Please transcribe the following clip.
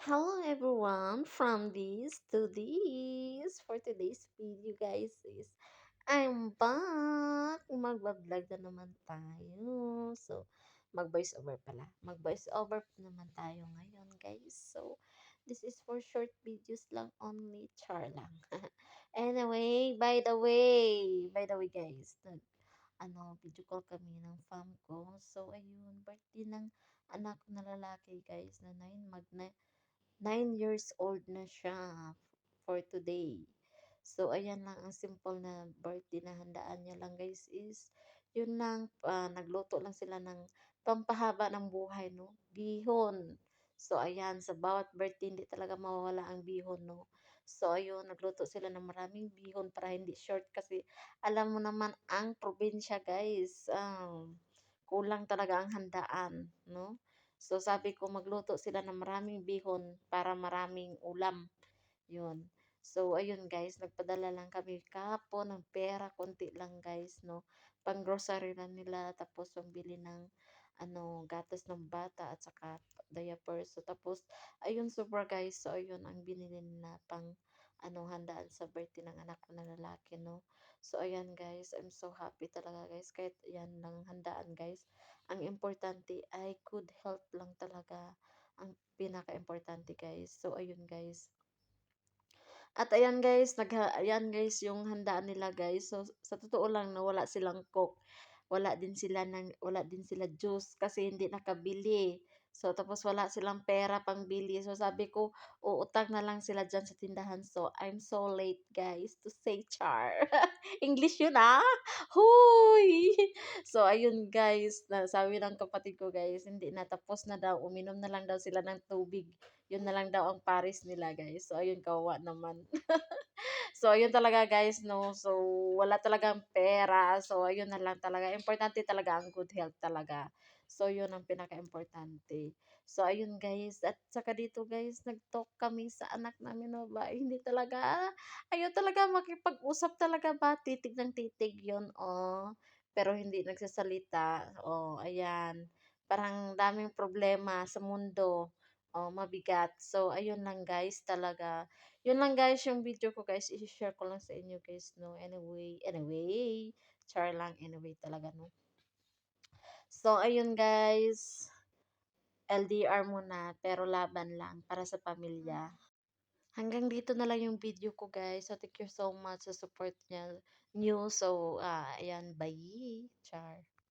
Hello everyone from this to this. For today's video guys is I'm back. Magbablog na naman tayo. So, mag-voice over pala. Mag-voice over naman tayo ngayon guys. So, this is for short videos lang only. Char lang. Anyway, by the way guys, video call kami ng fam ko. So, ayun, birthday ng anak ko na lalaki guys na 9 years old na siya for today. So, ayan lang ang simple na birthday na handaan niya lang guys is, yun lang, nagluto lang sila ng pampahaba ng buhay, no? Bihon. So, ayan, sa bawat birthday, hindi talaga mawawala ang bihon, no? So, ayun, nagluto sila ng maraming bihon para hindi short kasi alam mo naman ang probinsya, guys. Kulang talaga ang handaan, no? So, sabi ko magluto sila ng maraming bihon para maraming ulam. Yun. So, ayun guys, nagpadala lang kami kahapon ng pera, konti lang guys, no. Pang grocery na nila, tapos pambili ng gatas ng bata at saka diaper. So, tapos, ayun, super guys. So, ayun, ang binili nila pang handaan sa birthday ng anak ko na lalaki, no. So, ayan guys, I'm so happy talaga guys. Kahit yan lang handaan guys. Ang importante ay good health lang talaga ang pinaka-importante guys. So, ayun guys. At ayan guys yung handaan nila guys. So sa totoo lang na wala silang coke. Wala din sila juice kasi hindi nakabili. So tapos wala silang pera pang bili. So sabi ko, uutang na lang sila diyan sa tindahan. So I'm so late guys to say char. English yun ah. Huy! So ayun guys, sabi ng kapatid ko guys, hindi na tapos na daw. Uminom na lang daw sila ng tubig. Yun na lang daw ang paris nila guys. So ayun, kawawa naman. So ayun talaga guys, no. So wala talagang pera. So ayun na lang talaga. Importante talaga ang good health talaga. So yun ang pinaka-importante. So ayun guys, at saka dito guys, nag-talk kami sa anak namin no ba. Hindi talaga ayaw talaga makipag-usap talaga ba, titig ng titig yun, oh. Pero hindi nagsasalita. Oh, ayan. Parang daming problema sa mundo. Oh, mabigat. So ayun lang guys talaga. Yun lang guys yung video ko guys, i-share ko lang sa inyo guys, no. Anyway, char lang anyway talaga, no. So ayun guys, LDR muna pero laban lang para sa pamilya. Hanggang dito na lang yung video ko guys. So thank you so much sa support niyo. So ayan, bye. Char.